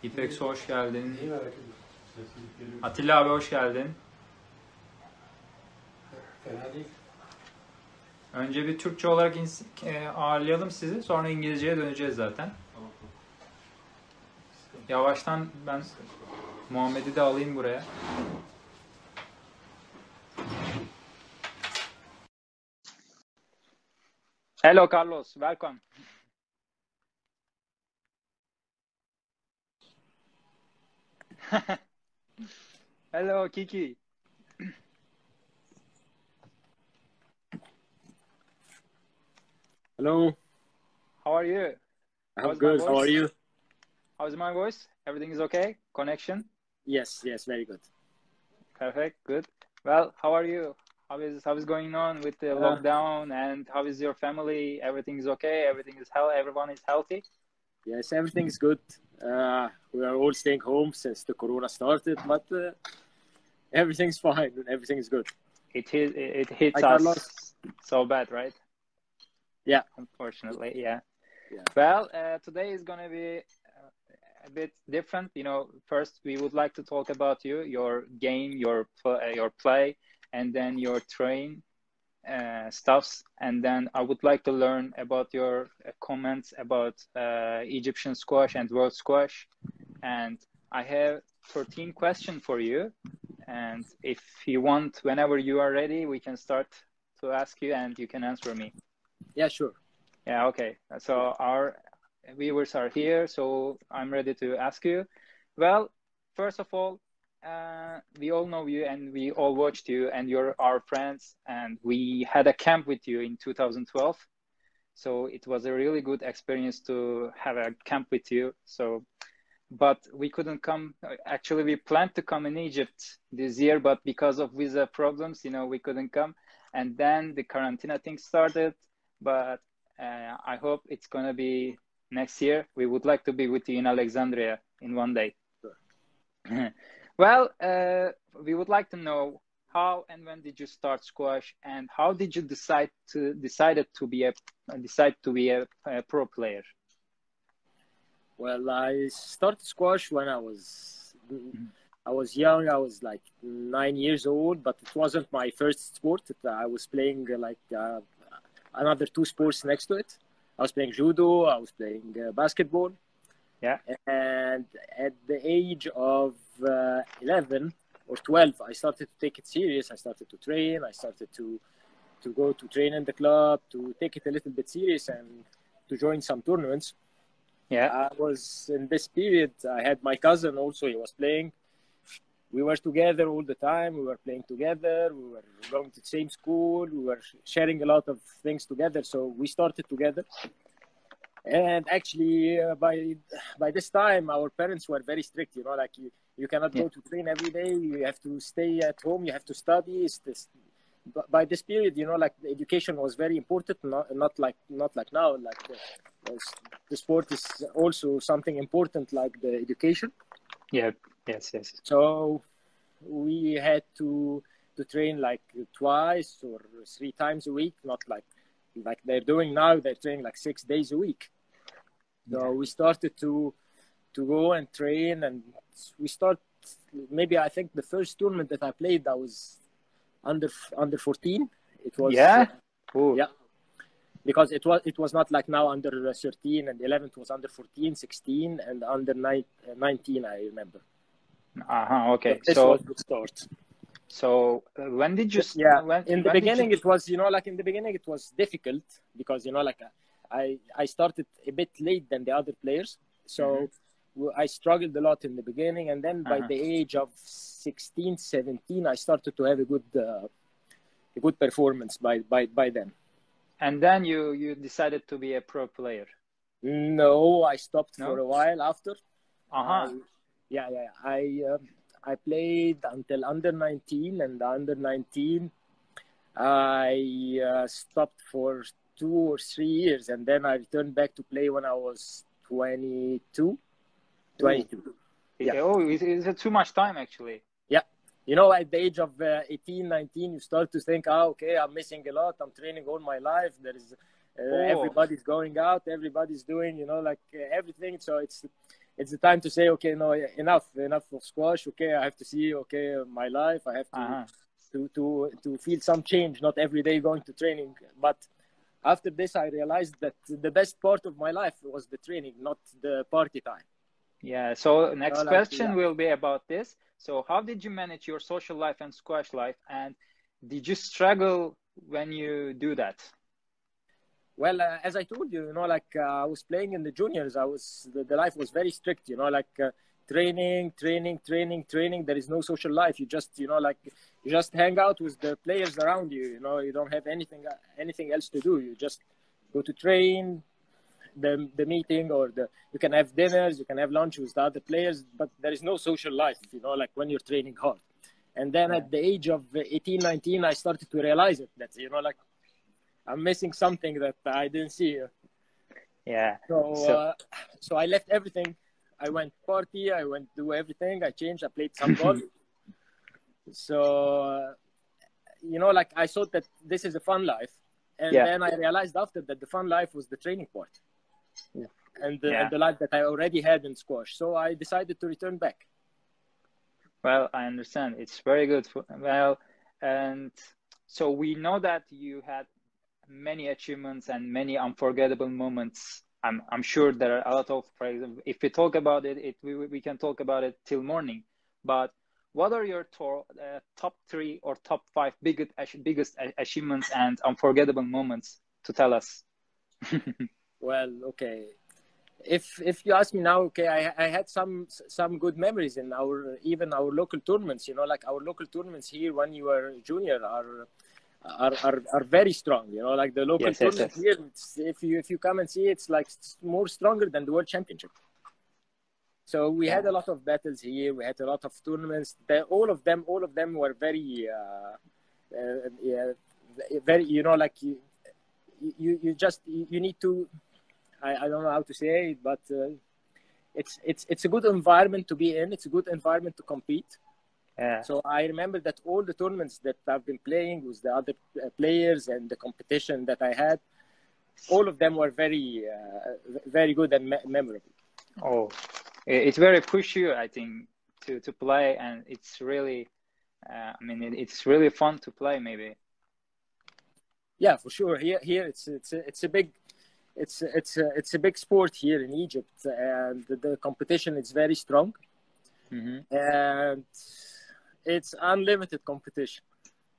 İpek Su hoş geldin. Atilla abi hoş geldin. Fena değil. Önce bir Türkçe olarak ağırlayalım sizi. Sonra İngilizceye döneceğiz zaten. Yavaştan ben Muhammed'i de alayım buraya. Hello Carlos, welcome. Hello Kiki. Hello. How are you? I'm good. How are you? How's my voice? Everything is okay? Connection? Yes, very good. Perfect, good. Well, how are you? How is going on with the lockdown, and how is your family? Everything is okay? Everyone is healthy? Yes, everything is good. We are all staying home since the corona started, but everything's fine. Everything is good. It hits Hi, us Carlos. so bad, right? Yeah. Unfortunately, yeah. Yeah. Well, today is going to be a bit different. You know, first we would like to talk about you, your game, your play, and then your train stuffs. And then I would like to learn about your comments about Egyptian squash and world squash. And I have 13 questions for you. And if you want, whenever you are ready, we can start to ask you and you can answer me. Yeah, sure. Yeah, okay. So our viewers are here, so I'm ready to ask you. Well, first of all, we all know you and we all watched you and you're our friends, and we had a camp with you in 2012. So it was a really good experience to have a camp with you. But we couldn't come. Actually, we planned to come in Egypt this year, but because of visa problems, you know, we couldn't come. And then the quarantine thing started, but I hope it's going to be next year. We would like to be with you in Alexandria in one day. Sure. Well, we would like to know how and when did you start squash, and how did you decide to be a pro player? Well, I started squash when I was young. I was like 9 years old, but it wasn't my first sport. I was playing another two sports next to it. I was playing judo. I was playing basketball. Yeah. And at the age of 11 or 12, I started to take it serious. I started to train. I started to go to train in the club, to take it a little bit serious and to join some tournaments. Yeah. I was in this period. I had my cousin also. He was playing. We were together all the time. We were playing together. We were going to the same school. We were sharing a lot of things together. So we started together. And actually, by this time, our parents were very strict. You know, like you cannot go to train every day. You have to stay at home. You have to study. By this period, you know, like the education was very important. Not like now. Like the sport is also something important, like the education. Yeah. Yes. So we had to train like twice or 3 times a week, not like they're doing now. They're training like 6 days a week. So we started to go and train, and we start. Maybe I think the first tournament that I played, I was under 14. It was yeah, because it was not like now under 13 and 11. It was under 14, 16, and under 19. I remember. Okay. This was the start. So when did you? In the beginning, it was, you know, like in the beginning it was difficult because, you know, like I started a bit late than the other players, so I struggled a lot in the beginning, and then by the age of 16, 17, I started to have a good performance by then. And then you decided to be a pro player? No, I stopped for a while after. I played until under 19, and under 19, I stopped for 2 or 3 years, and then I returned back to play when I was 22. Yeah. Oh, it's too much time, actually. Yeah. You know, at the age of 18, 19, you start to think, okay, I'm missing a lot. I'm training all my life. There is everybody's going out. Everybody's doing, you know, like everything. So it's the time to say, okay, no, enough of squash. Okay, I have to see, okay, my life. I have to feel some change. Not every day going to training, but after this, I realized that the best part of my life was the training, not the party time. Yeah. So next question will be about this. So how did you manage your social life and squash life, and did you struggle when you do that? Well, as I told you, like I was playing in the juniors. The life was very strict. Like training. There is no social life. You just, you just hang out with the players around you. You don't have anything else to do. You just go to train, the meeting, or you can have dinners, you can have lunch with the other players, but there is no social life. Like when you're training hard. And then at the age of 18, 19, I started to realize it. That like I'm missing something that I didn't see. Yeah. So I left everything. I went party. I went do everything. I changed. I played some golf. So, like I thought that this is a fun life. And then I realized after that the fun life was the training part. Yeah. And the life that I already had in squash. So I decided to return back. Well, I understand. It's very good. And so we know that you had many achievements and many unforgettable moments. I'm sure there are a lot of, for example, if we talk about it, we can talk about it till morning. But what are your top 3 or top 5 biggest achievements and unforgettable moments to tell us? Well, okay. If you ask me now, okay, I had some good memories in even our local tournaments. Like our local tournaments here when you were junior are very strong. Like the local tournaments here. If you come and see, it's like more stronger than the World Championship. So we had a lot of battles here. We had a lot of tournaments. All of them were very, very. Like you need to. I don't know how to say it, but it's a good environment to be in. It's a good environment to compete. Yeah. So I remember that all the tournaments that I've been playing with the other players and the competition that I had, all of them were very, very good and memorable. Oh, it's very push you, I think, to play, and it's really, it's really fun to play. Maybe. Yeah, for sure. Here it's a big sport here in Egypt, and the competition is very strong, and it's unlimited competition.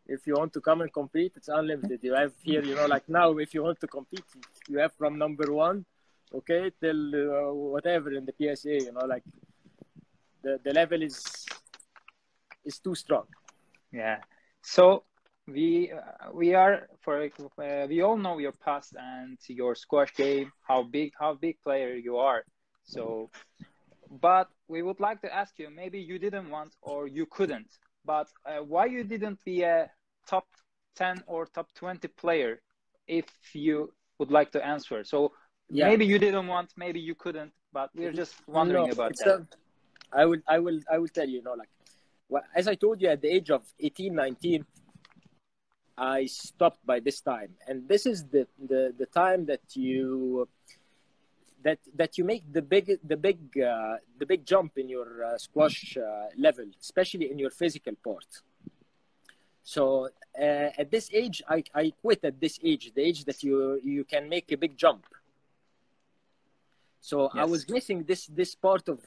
If you want to come and compete, it's unlimited. You have here, like now, if you want to compete, you have from number 1, okay, till whatever in the PSA. Like the level is too strong. Yeah. So we all know your past and your squash game, how big player you are. So, but we would like to ask you, maybe you didn't want or you couldn't, but why you didn't be a top 10 or top 20 player, if you would like to answer. So maybe you didn't want, maybe you couldn't, but we're just wondering about that. I will tell you, like, as I told you, at the age of 18, 19, I stopped by this time, and this is the time that you make the big jump in your squash level, especially in your physical part. So at this age, I quit at this age, the age that you can make a big jump. So I was missing this part of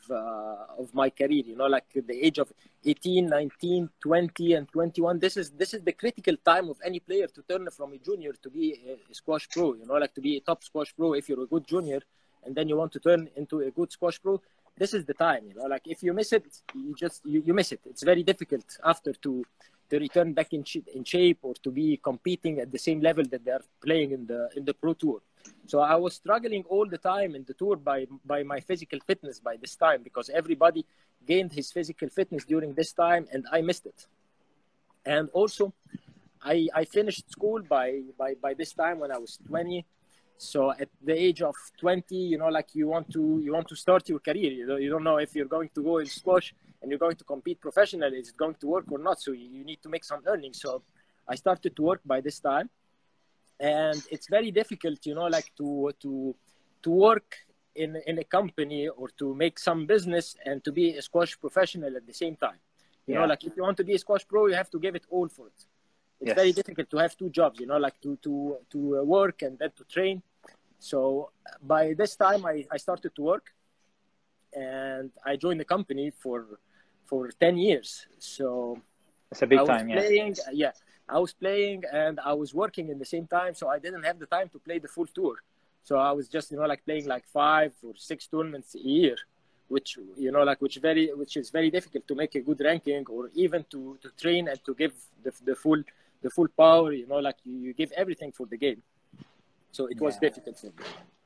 my career, like the age of 18, 19, 20, and 21. This is the critical time of any player to turn from a junior to be a squash pro, like to be a top squash pro. If you're a good junior and then you want to turn into a good squash pro, this is the time, like if you miss it, you miss it. It's very difficult after to return back in shape or to be competing at the same level that they are playing in the pro tour. So I was struggling all the time in the tour by my physical fitness by this time, because everybody gained his physical fitness during this time and I missed it. And also I finished school by this time when I was 20. So at the age of 20, like you want to start your career. You don't know if you're going to go in squash and you're going to compete professionally. Is it going to work or not? So you need to make some earnings. So I started to work by this time. And it's very difficult, like to work in a company or to make some business and to be a squash professional at the same time. You know, like if you want to be a squash pro, you have to give it all for it. It's very difficult to have two jobs, you know, like to work and then to train. So by this time, I started to work, and I joined the company for 10 years. So it's a big time. I was playing and I was working in the same time, so I didn't have the time to play the full tour. So I was just, you know, like playing like 5 or 6 tournaments a year, which, you know, like which is very difficult to make a good ranking, or even to train and to give the full power. You know, like you give everything for the game. So it was difficult for me.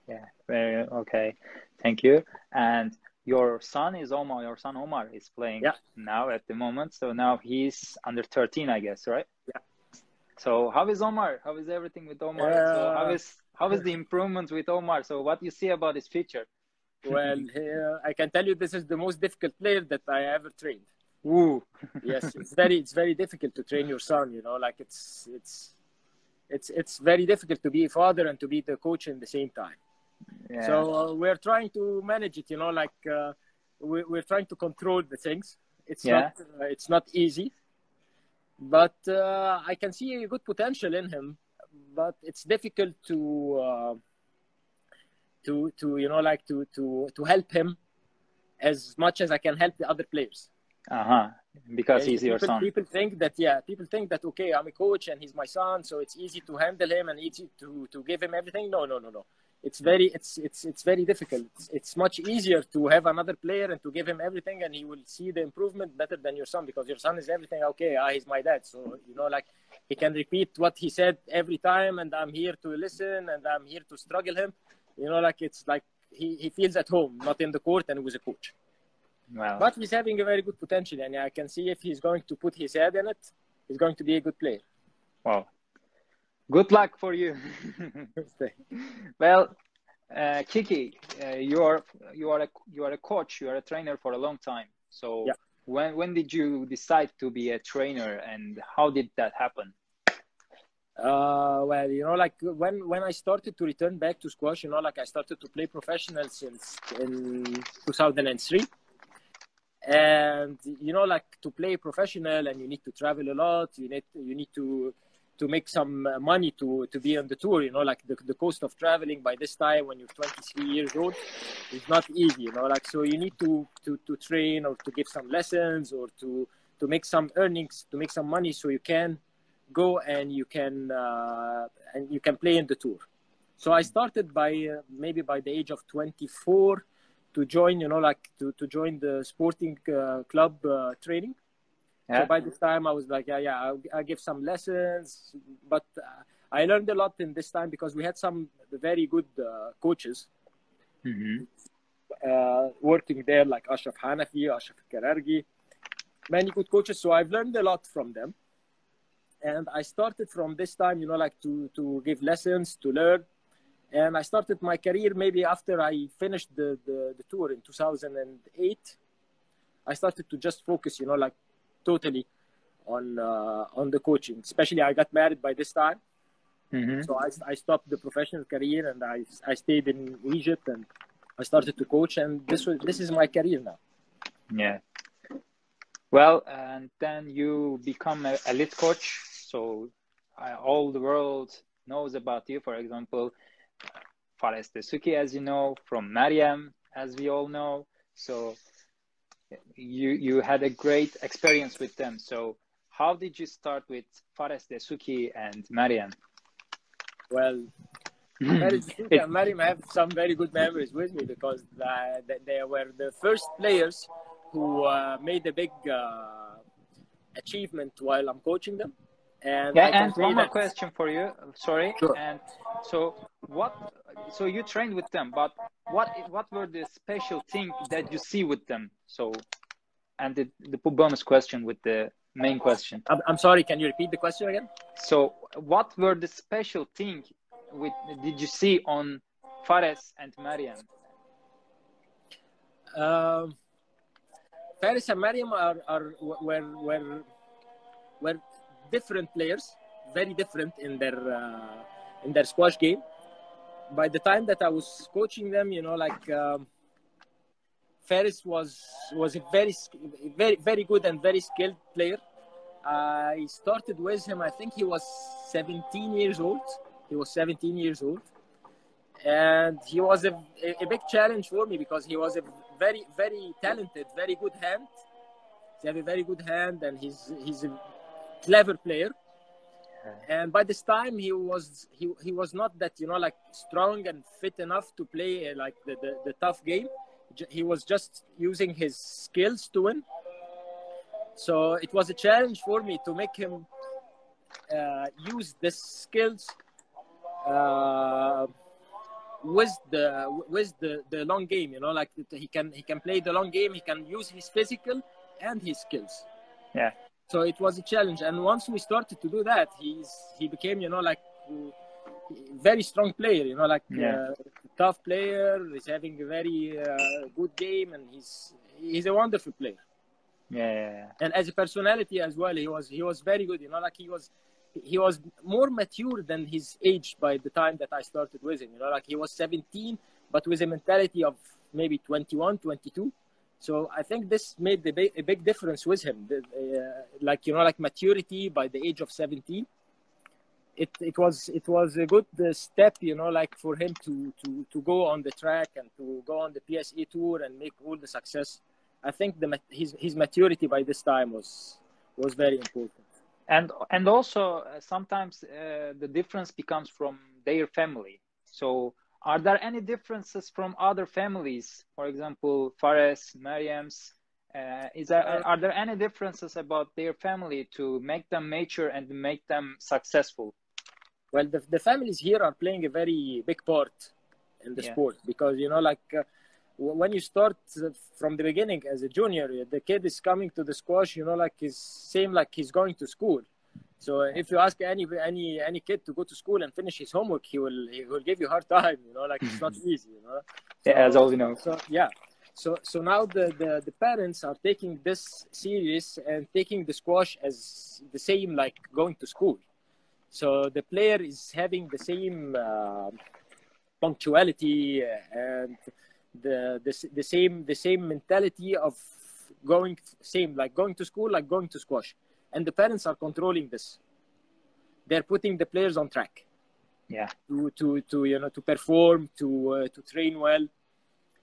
Yeah, very okay. Thank you. And your son Omar is playing now at the moment. So now he's under 13, I guess, right? Yeah. So how is Omar? How is everything with Omar? So how is the improvement with Omar? So what you see about his future? Well, I can tell you this is the most difficult player that I ever trained. Woo. Yes, it's very difficult to train your son. You know, like it's very difficult to be a father and to be the coach in the same time. Yeah. So we're trying to manage it. You know, like we're trying to control the things. It's not easy, but I can see a good potential in him. But it's difficult to you know, like to help him as much as I can help the other players. Because he's your son. People think that okay, I'm a coach and he's my son, so it's easy to handle him and easy to give him everything. No. It's very difficult. It's much easier to have another player and to give him everything, and he will see the improvement better than your son, because your son is everything. Okay, he's my dad, so you know, like he can repeat what he said every time, and I'm here to listen and I'm here to struggle him. You know, like it's like he feels at home, not in the court and with a coach. Wow. But he's having a very good potential, and I can see if he's going to put his head in it, he's going to be a good player. Wow. Good luck for you. Well, Kiki, you are a coach, you are a trainer for a long time. So when did you decide to be a trainer, and how did that happen? Well, you know, like when I started to return back to squash, you know, like I started to play professional since in 2003. And you know, like to play professional, and you need to travel a lot. You need to make some money to be on the tour. You know, like the cost of traveling by this time when you're 23 years old is not easy. You know, like so you need to train or to give some lessons or to make some earnings, to make some money, so you can go and you can play in the tour. So I started maybe by the age of 24 to join, you know, like to join the sporting club training. Yeah. So by this time I was like, I give some lessons, but I learned a lot in this time because we had some very good coaches working there, like Ashraf Hanafi, Ashraf Karargi, many good coaches. So I've learned a lot from them. And I started from this time, you know, like to give lessons, to learn. And I started my career maybe after I finished the tour in 2008. I started to just focus, you know, like totally on the coaching. Especially I got married by this time. So I stopped the professional career and I stayed in Egypt and I started to coach. And this is my career now. Yeah. Well, and then you become an elite coach. So all the world knows about you. For example, Fares Desuki, as you know, from Mariam, as we all know. So you had a great experience with them. So how did you start with Fares Desuki and Mariam? Well, Fares Desuki and Mariam have some very good memories with me because they were the first players who made a big achievement while I'm coaching them. And one more question for you. Sorry. Sure. And so so you trained with them, but what were the special things that you see with them? So, and the bonus question with the main question. I'm sorry, can you repeat the question again? So what were the special things did you see on Fares and Mariam? Fares and Mariam were different players, very different in their squash game. by the time that I was coaching them, Faris was a very good and very skilled player. I started with him, I think he was 17 years old. He was 17 years old. And he was a big challenge for me because he was a very, very talented, very good hand. He has a very good hand and he's a clever player. And by this time he was not that, strong and fit enough to play like the tough game. He was just using his skills to win. So it was a challenge for me to make him use these skills with the long game. He can play the long game. He can use his physical and his skills. Yeah. So it was a challenge. And once we started to do that, he became very strong player. Tough player. He's having a very good game, and he's a wonderful player. Yeah. And as a personality as well, he was very good. He was more mature than his age by the time that I started with him. He was 17, but with a mentality of maybe 21, 22. So I think this made a big difference with him. Maturity by the age of 17. It was a good step, for him to go on the track and to go on the PSA tour and make all the success. I think his maturity by this time was very important. And also sometimes the difference becomes from their family. So are there any differences from other families? For example, Fares, Mariam's. Are there any differences about their family to make them mature and make them successful? Well, the families here are playing a very big part in the sport because, when you start from the beginning as a junior, the kid is coming to the squash, is same like he's going to school. So if you ask any kid to go to school and finish his homework, he will give you a hard time, it's not easy, As all you know. So yeah. So now the parents are taking this serious and taking the squash as the same like going to school. So the player is having the same punctuality and the same mentality of going to school, like going to squash. And the parents are controlling this. They're putting the players on track. Yeah. To perform, to train well.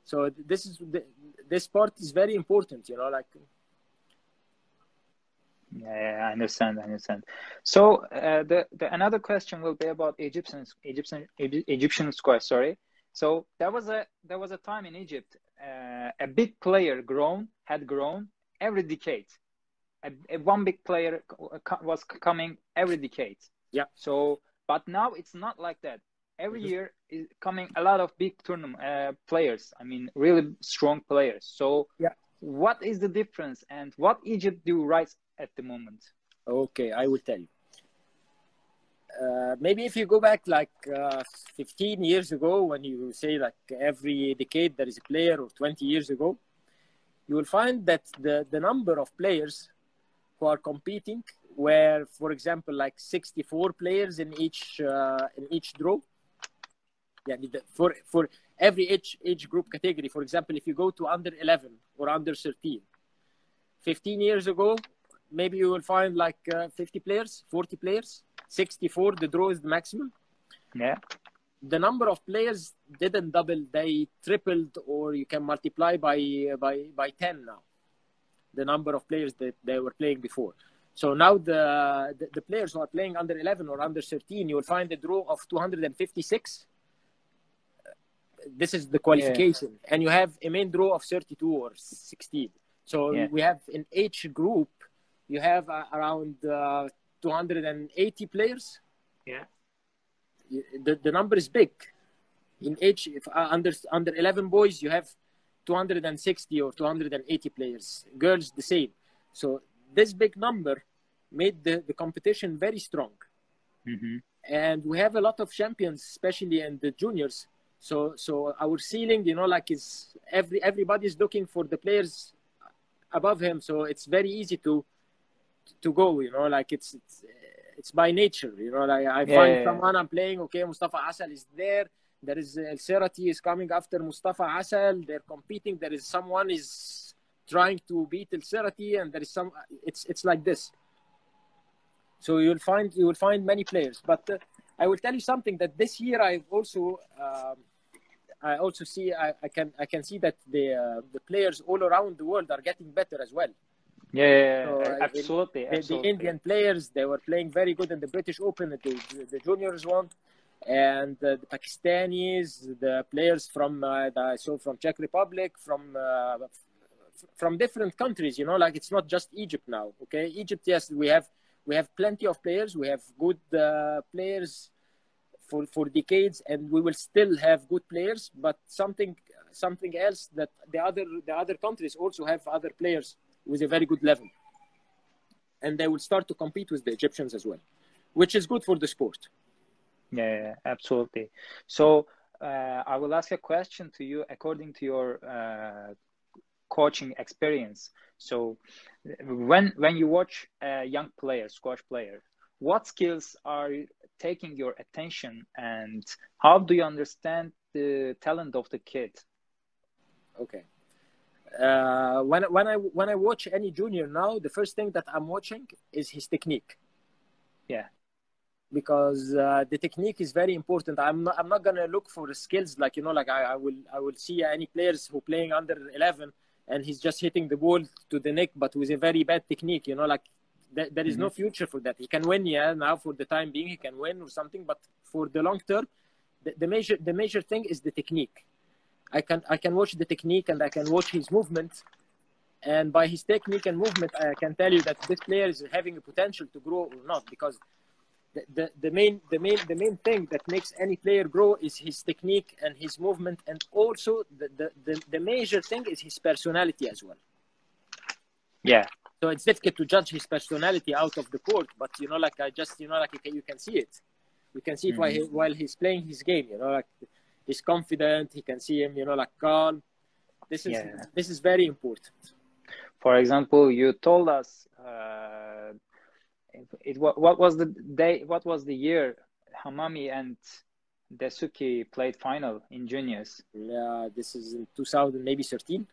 So this part is very important. Yeah, I understand. So the another question will be about Egyptian squash. Sorry. So there was a time in Egypt, a big player had grown every decade. One big player was coming every decade. Yeah. So, but now it's not like that. Every year is coming a lot of big tournament players. I mean, really strong players. So, what is the difference, and what Egypt do right at the moment? Okay, I will tell you. Maybe if you go back 15 years ago, when you say every decade there is a player, or 20 years ago, you will find that the number of players who are competing were, for example, 64 players in each draw. Yeah, for every age group category. For example, if you go to under 11 or under 13, 15 years ago, maybe you will find 50 players, 40 players. 64, the draw is the maximum. Yeah. The number of players didn't double, they tripled, or you can multiply by 10 now. The number of players that they were playing before. So now the players who are playing under 11 or under 13, you will find a draw of 256. This is the qualification. Yeah. And you have a main draw of 32 or 16. So we have in each group, you have around 280 players. Yeah. The number is big. In age, under 11 boys, you have 260 or 280 players. Girls, the same. So this big number made the competition very strong. Mm-hmm. And we have a lot of champions, especially in the juniors. So our ceiling, is everybody's looking for the players above him. So it's very easy to go, it's by nature, I find someone I'm playing, okay, Mustafa Asal is there, There is El Serati is coming after Mustafa Asal. They're competing. There is someone is trying to beat El Serati, and there is some. It's like this. So you will find many players. But I will tell you something that this year I also see I can see that the players all around the world are getting better as well. Yeah, So, absolutely. The Indian players, they were playing very good in the British Open, the juniors one, and the Pakistanis, the players from from Czech Republic, from different countries. You know, like it's not just Egypt now. Okay, Egypt, yes, we have plenty of players. We have good players for decades, and we will still have good players. But something else that the other countries also have other players with a very good level, and they will start to compete with the Egyptians as well, which is good for the sport. Yeah, absolutely. So I will ask a question to you according to your coaching experience. So when you watch a young player, squash player, what skills are taking your attention, and how do you understand the talent of the kid? Okay. When I watch any junior now, the first thing that I'm watching is his technique. Yeah. Because the technique is very important. I'm not gonna look for skills like, you know, like I will see any players who playing under 11 and he's just hitting the ball to the neck, but with a very bad technique. You know, like there is no future for that. He can win, yeah. Now for the time being, he can win or something, but for the long term, the major thing is the technique. I can watch the technique and I can watch his movement, and by his technique and movement, I can tell you that this player is having a potential to grow or not. Because the main thing that makes any player grow is his technique and his movement, and also the major thing is his personality as well. Yeah. So it's difficult to judge his personality out of the court, but you know, like you can see it. You can see it while he's playing his game. You know, like he's confident. He can see him. You know, like calm. This is very important. For example, you told us what was the day? What was the year Hamami and Desuki played final in juniors? Yeah, this is in 2013.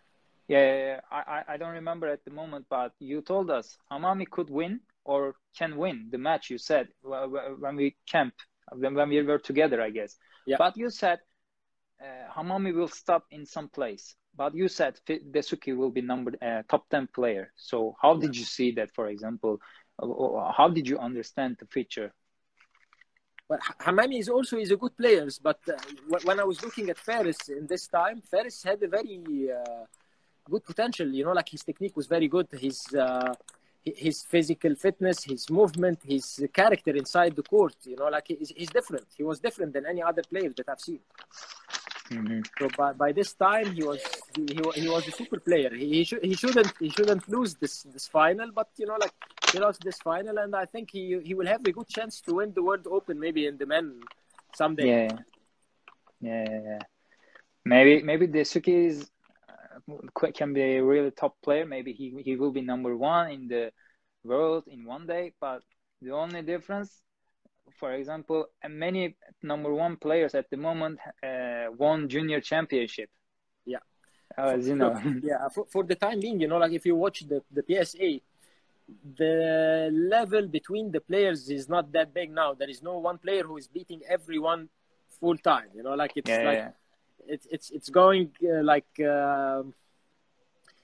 Yeah, I don't remember at the moment, but you told us Hamami could win or can win the match. You said when we were together, I guess. Yeah. But you said Hamami will stop in some place. But you said Desuki will be top 10 player. So how did you see that, for example? How did you understand the feature? Well, Hamami is a good player, but when I was looking at Faris in this time, Faris had a very good potential. You know, like his technique was very good. His physical fitness, his movement, his character inside the court. You know, like he's different. He was different than any other player that I've seen. So by this time he was a super player. He shouldn't lose this final, but you know, like he lost this final, and I think he will have a good chance to win the World Open maybe in the men someday. Yeah. Maybe Desuki can be a really top player. Maybe he will be number one in the world in one day. But the only difference, for example, many number one players at the moment won junior championship. Yeah. As you know. For the time being, you know, like if you watch the PSA, the level between the players is not that big now. There is no one player who is beating everyone full time. You know, like it's going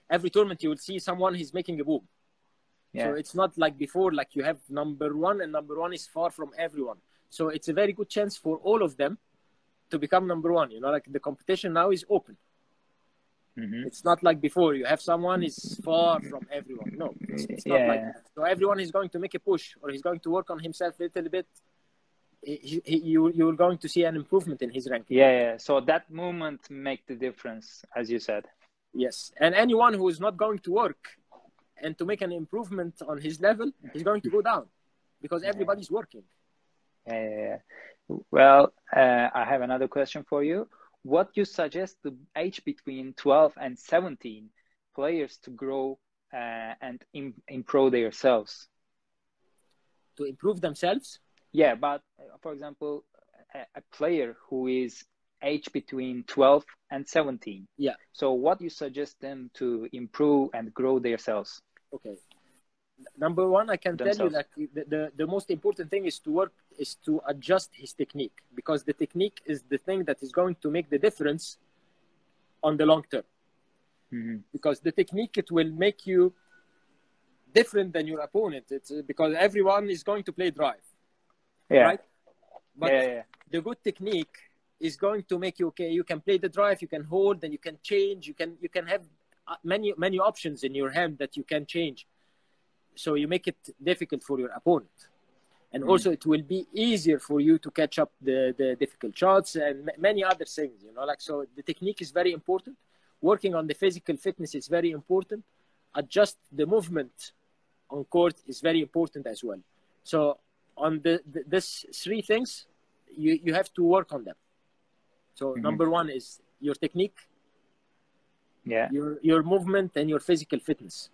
every tournament you will see someone who's making a boom. Yeah. So it's not like before, like you have number one, and number one is far from everyone. So it's a very good chance for all of them to become number one. You know, like the competition now is open. It's not like before. You have someone is far from everyone. No, it's not like that. So everyone is going to make a push, or he's going to work on himself a little bit. You're going to see an improvement in his ranking. Yeah. So that movement make the difference, as you said. Yes, and anyone who is not going to work and to make an improvement on his level, he's going to go down because everybody's working. Well, I have another question for you. What you suggest the age between 12 and 17 players to grow and improve themselves? To improve themselves? Yeah, but for example, a player who is age between 12 and 17. Yeah. So what you suggest them to improve and grow themselves? Okay. Number one, I can tell you that the most important thing is to adjust his technique, because the technique is the thing that is going to make the difference on the long term. Mm-hmm. Because the technique, it will make you different than your opponent. It's because everyone is going to play drive. Yeah. Right? But the good technique is going to make you, okay, you can play the drive, you can hold, and you can change. You can have many options in your hand that you can change. So you make it difficult for your opponent. And also it will be easier for you to catch up the difficult shots and many other things, you know, like, so the technique is very important. Working on the physical fitness is very important. Adjust the movement on court is very important as well. So on this three things, you have to work on them. So number one is your technique, your movement, and your physical fitness.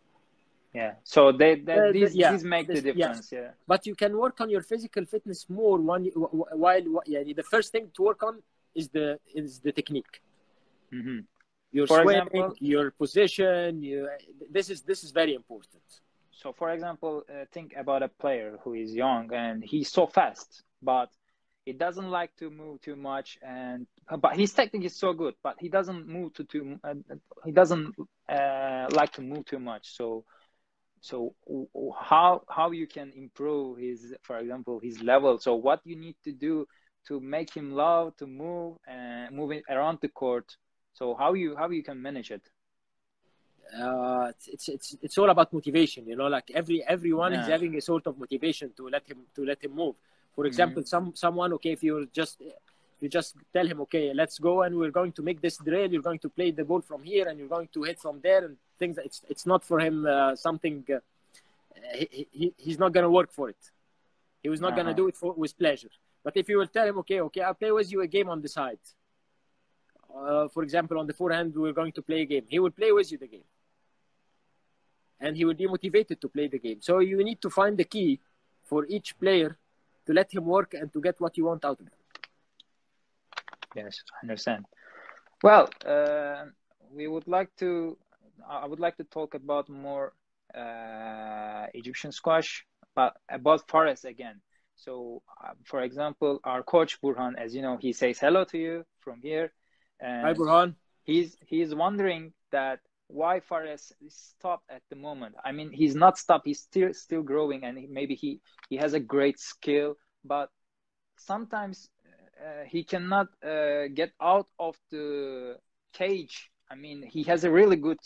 Yeah. So these make the difference. Yeah. But you can work on your physical fitness more while the first thing to work on is the technique. Mm-hmm. Your swing, your position. This is very important. So, for example, think about a player who is young and he's so fast, but he doesn't like to move too much, but his technique is so good, but he doesn't move he doesn't like to move too much. So how you can improve his, for example, his level? So what you need to do to make him love to move and moving around the court? So how you can manage it? It's all about motivation, you know. Like everyone is having a sort of motivation to let him move. For example, someone, okay, if you just tell him, okay, let's go and we're going to make this drill. You're going to play the ball from here and you're going to hit from there and things. It's not for him something. He's not going to work for it. He was not going to do it with pleasure. But if you will tell him, okay, I'll play with you a game on the side. For example, on the forehand, we're going to play a game. He will play with you the game. And he will be motivated to play the game. So you need to find the key for each player to let him work and to get what you want out of him. Yes, I understand. Well, I would like to talk about more Egyptian squash, but about Fares again. So, for example, our coach Burhan, as you know, he says hello to you from here. Hi, Burhan. He's wondering that why Fares stopped at the moment. I mean, he's not stopped. He's still growing, and maybe he has a great skill, but sometimes he cannot get out of the cage. I mean, he has a really good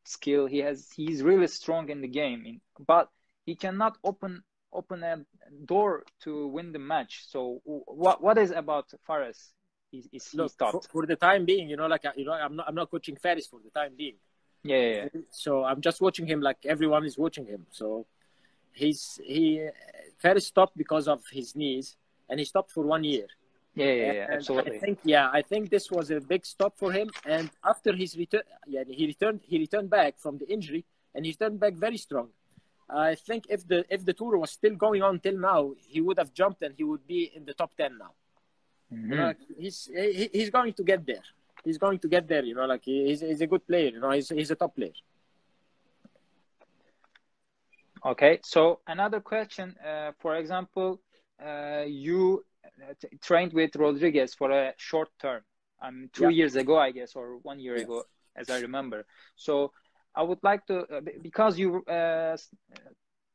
skill. He's really strong in the game, but he cannot open a door to win the match. So what is about Fares? Is he stopped? For the time being, you know, like, you know, I'm not coaching Fares for the time being. Yeah. So I'm just watching him like everyone is watching him. So Fares stopped because of his knees, and he stopped for 1 year. Yeah, absolutely. I think this was a big stop for him. And after his return, he returned back from the injury, and he returned back very strong. I think if the tour was still going on till now, he would have jumped and he would be in the top 10 now. Mm-hmm. You know, like, he's going to get there. He's going to get there. You know, like he's a good player. You know, he's a top player. Okay. So another question. For example, you trained with Rodriguez for a short term. 2 years ago, I guess, or 1 year ago, as I remember. So I would like to, because you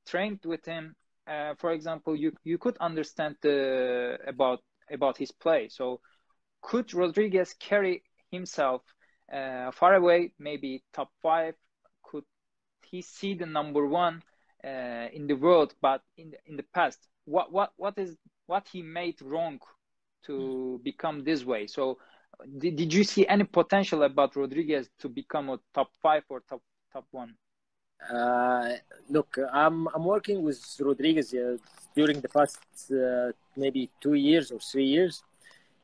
trained with him. For example, you could understand about his play. So could Rodriguez carry himself far away, maybe top 5? Could he see the number 1 in the world? But in the past, what he made wrong to become this way? So did you see any potential about Rodriguez to become a top 5 or top 1? Look, I'm working with Rodriguez during the past maybe 2 years or 3 years,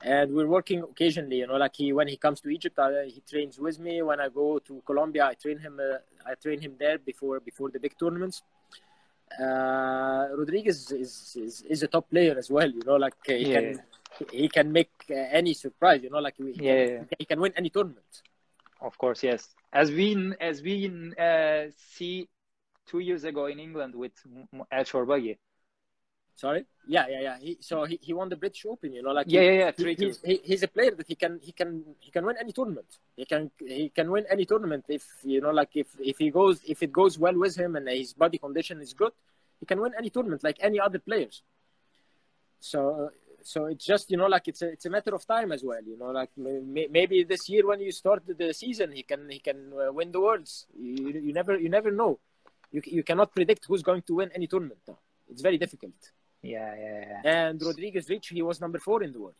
and we're working occasionally. You know, like when he comes to Egypt, he trains with me. When I go to Colombia, I train him there before the big tournaments. Rodriguez is a top player as well. You know, like he can make any surprise, you know, like he can win any tournament. Of course, yes. As we see 2 years ago in England with El Shorbagi. Sorry. Yeah. He won the British Open, you know, like he's a player that he can win any tournament. He can win any tournament if, you know, like if it goes well with him and his body condition is good, he can win any tournament like any other players. So it's just, you know, like it's a matter of time as well, you know, like maybe this year when you start the season, he can win the Worlds. You never know. You cannot predict who's going to win any tournament now. It's very difficult. Yeah. And Rodriguez Rich, he was number 4 in the world.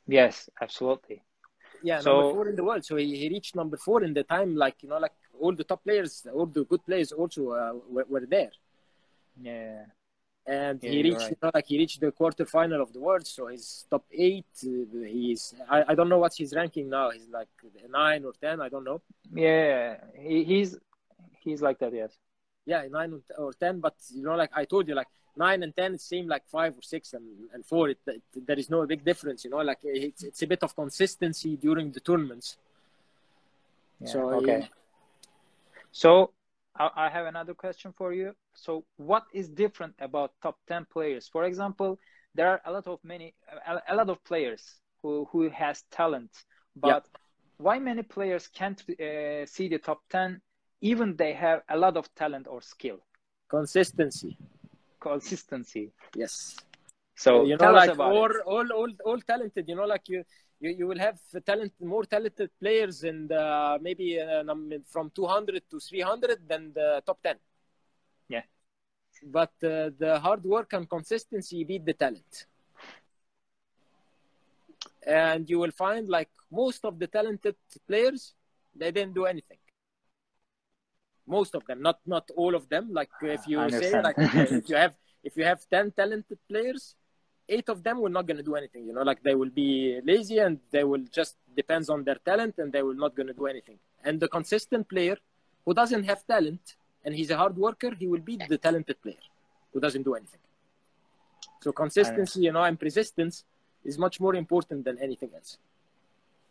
Yes, absolutely. Yeah, number 4 in the world. So he reached number 4 in the time, like, you know, like all the top players, all the good players also were there. Yeah. And he reached, right. You know, like he reached the quarterfinal of the world. So he's top 8. I don't know what's his ranking now. He's like 9 or 10. I don't know. Yeah, he's like that. Yes. Yeah, 9 or 10. But you know, like I told you, like 9 and 10, it seemed like 5 or 6 and 4. There is no big difference. You know, like it's a bit of consistency during the tournaments. Yeah, so okay. So I have another question for you. So what is different about top 10 players? For example, there are a lot of players who has talent, but why many players can't see the top 10 even they have a lot of talent or skill? Consistency. Yes. So you know, like all talented, you know, like you will have more talented players and maybe from 200 to 300 than the top 10. Yeah. But the hard work and consistency beat the talent. And you will find like most of the talented players, they didn't do anything. Most of them, not all of them. Like if you say, like if you have 10 talented players, 8 of them will not going to do anything. You know, like they will be lazy and they will just depends on their talent and they will not going to do anything. And the consistent player who doesn't have talent and he's a hard worker, he will beat the talented player who doesn't do anything. So consistency, you know, and persistence is much more important than anything else.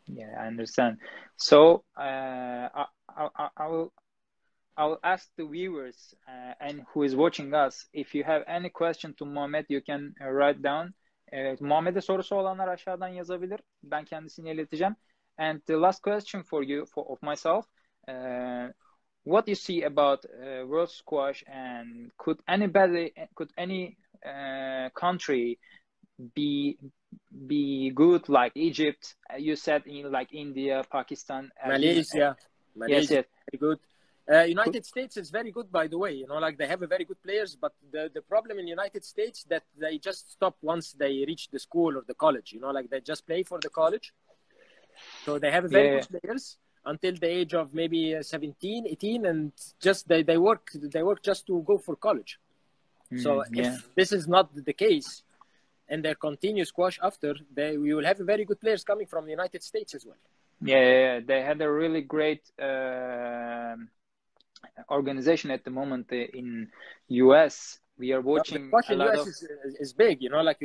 Yeah, I understand. So I will ask the viewers and who is watching us, if you have any question to Mohamed, you can write down. Mohamed'e sorusu olanlar aşağıdan yazabilir. Ben kendisine ileteceğim. And the last question for you, of myself, what you see about world squash, and could any country be good like Egypt? You said in like India, Pakistan, Malaysia. Yes, very good. United States is very good, by the way. You know, like they have a very good players, but the problem in United States that they just stop once they reach the school or the college. You know, like they just play for the college. So they have very good players until the age of maybe 17, 18, and just they work just to go for college. So if this is not the case, and they continue squash after, we will have very good players coming from the United States as well. Yeah, they had a really great organization at the moment in US. We are watching squash in US is big, you know, like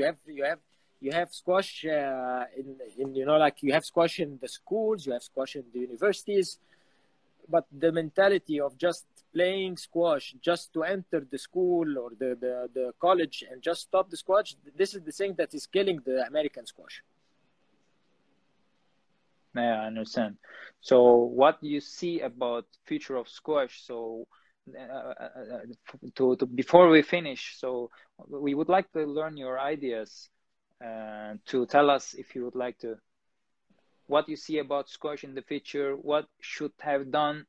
you have squash in you know, like you have squash in the schools, you have squash in the universities, but the mentality of just playing squash just to enter the school or the college and just stop the squash, this is the thing that is killing the American squash. Yeah, I understand. So what do you see about future of squash? So before we finish, so we would like to learn your ideas to tell us, if you would like to, what you see about squash in the future, what should have done,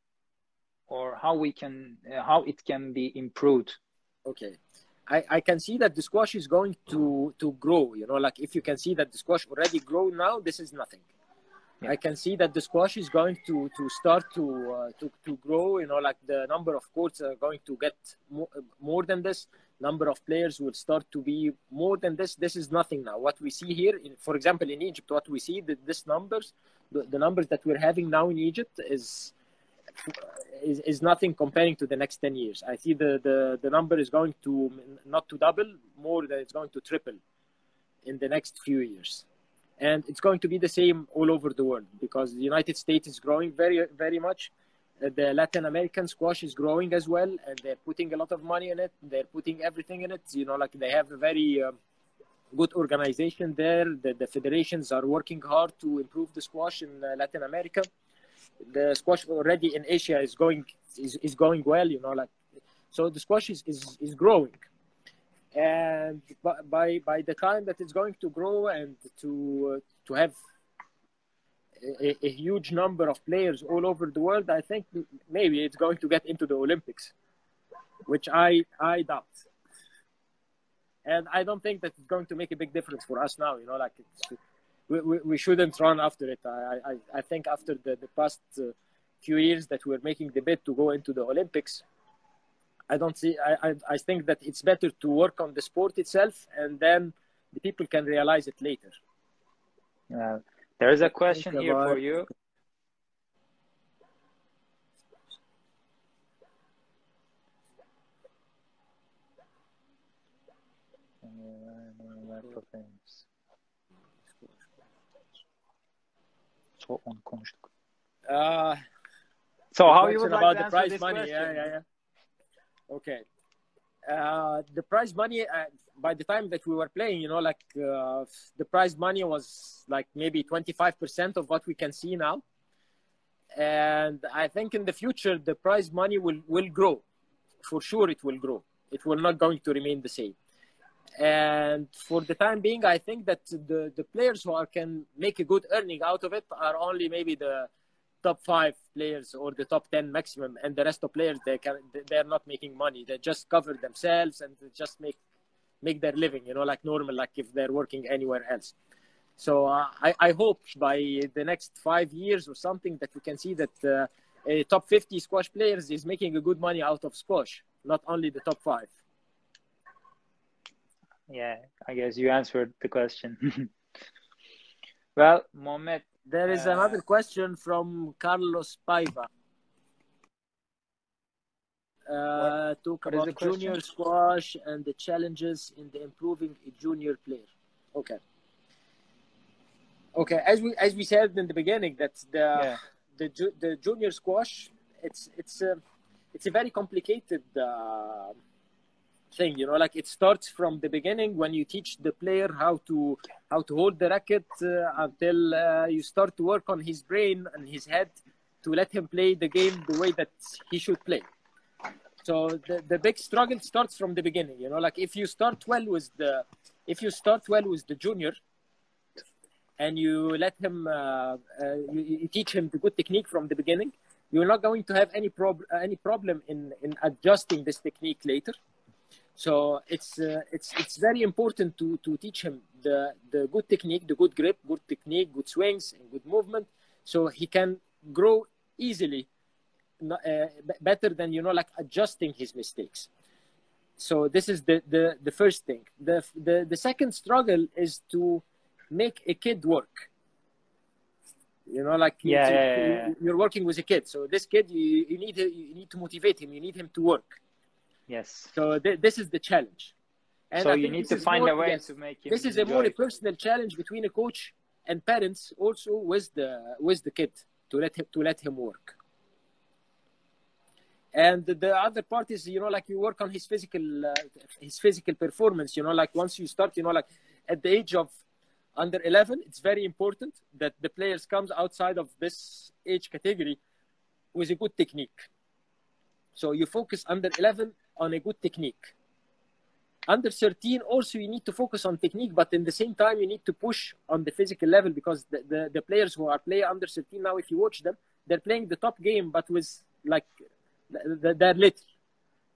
or how it can be improved. Okay. I can see that the squash is going to grow, you know, like if you can see that the squash already grow now, this is nothing. I can see that the squash is going to start to grow. You know, like the number of courts are going to get more than this. Number of players will start to be more than this. This is nothing now. What we see here, for example, in Egypt, what we see this numbers, the numbers that we're having now in Egypt is nothing comparing to the next 10 years. I see the number is going to not to double, more than it's going to triple in the next few years. And it's going to be the same all over the world because the United States is growing very, very much. The Latin American squash is growing as well, and they're putting a lot of money in it. They're putting everything in it. You know, like they have a very good organization there. The federations are working hard to improve the squash in Latin America. The squash already in Asia is going well. You know, like so the squash is growing. And by the time that it's going to grow and to have a huge number of players all over the world, I think maybe it's going to get into the Olympics, which I doubt. And I don't think that it's going to make a big difference for us now. You know, like we shouldn't run after it. I think after the past few years that we're making the bid to go into the Olympics, I think that it's better to work on the sport itself, and then the people can realize it later. There is a question here for you. So how you would like about to the prize this money? question? Yeah. Okay. The prize money, by the time that we were playing, you know, like the prize money was like maybe 25% of what we can see now. And I think in the future, the prize money will grow. For sure, it will grow. It will not going to remain the same. And for the time being, I think that the players who can make a good earning out of it are only maybe the top 5 players or the top 10 maximum, and the rest of players they're not making money. They just cover themselves and they just make their living, you know, like normal, like if they're working anywhere else. So I hope by the next 5 years or something that we can see that a top 50 squash players is making a good money out of squash, not only the top 5. Yeah, I guess you answered the question. Well, Mohamed, there is another question from Carlos Paiva. Talk about junior squash and the challenges in the improving a junior player. Okay. As we said in the beginning, that the junior squash, it's a very complicated thing, you know, like it starts from the beginning when you teach the player how to hold the racket until you start to work on his brain and his head to let him play the game the way that he should play. So the big struggle starts from the beginning, you know, like if you start well with the junior and you let him you teach him the good technique from the beginning, you're not going to have any problem in adjusting this technique later. So it's very important to teach him the good technique, the good grip, good technique, good swings, and good movement, so he can grow easily, better than, you know, like adjusting his mistakes. So this is the first thing. The second struggle is to make a kid work. You know, like you're working with a kid. So this kid, you need to motivate him. You need him to work. Yes. So this is the challenge. And so you need to find a way to make him. This is a more personal challenge between a coach and parents, also with the kid, to let him work. And the other part is, you know, like you work on his physical performance. You know, like once you start, you know, like at the age of under 11, it's very important that the players comes outside of this age category with a good technique. So you focus under 11 on a good technique. Under 13, also you need to focus on technique, but in the same time you need to push on the physical level, because the players who are playing under 13 now, if you watch them, they're playing the top game, but with like they're little.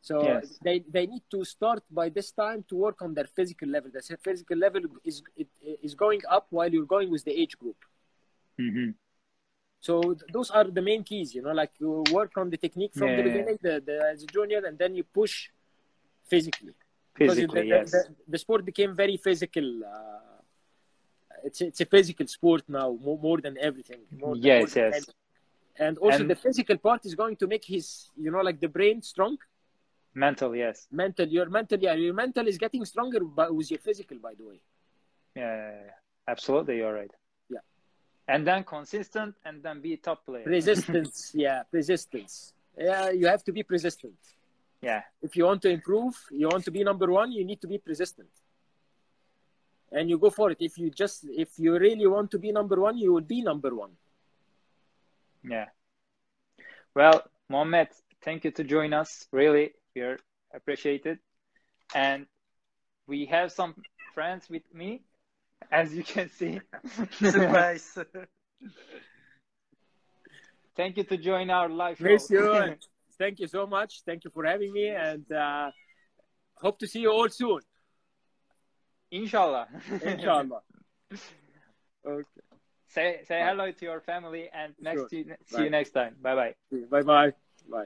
So yes, they need to start by this time to work on their physical level. The physical level is going up while you're going with the age group. Mm-hmm. So those are the main keys, you know, like you work on the technique from the beginning, as a junior, and then you push physically. Physically, yes. The sport became very physical. It's a physical sport now, more than everything. Yes. And also the physical part is going to make his, you know, like the brain strong. Mental, yes. Your mental is getting stronger with your physical, by the way. Yeah. Absolutely, you're right. Yeah. And then consistent, and then be top player. Persistence, yeah, persistence. Yeah, you have to be persistent. Yeah. If you want to improve, you want to be number one, you need to be persistent. And you go for it. If you really want to be number one, you will be number one. Yeah. Well, Mohamed, thank you to join us. Really, we're appreciated. And we have some friends with me, as you can see. Surprise. Thank you to join our live show. Thank you so much. Thank you for having me, and hope to see you all soon. Inshallah. Inshallah. Okay. Say hello to your family, and see you next time. Bye bye. Bye bye. Bye.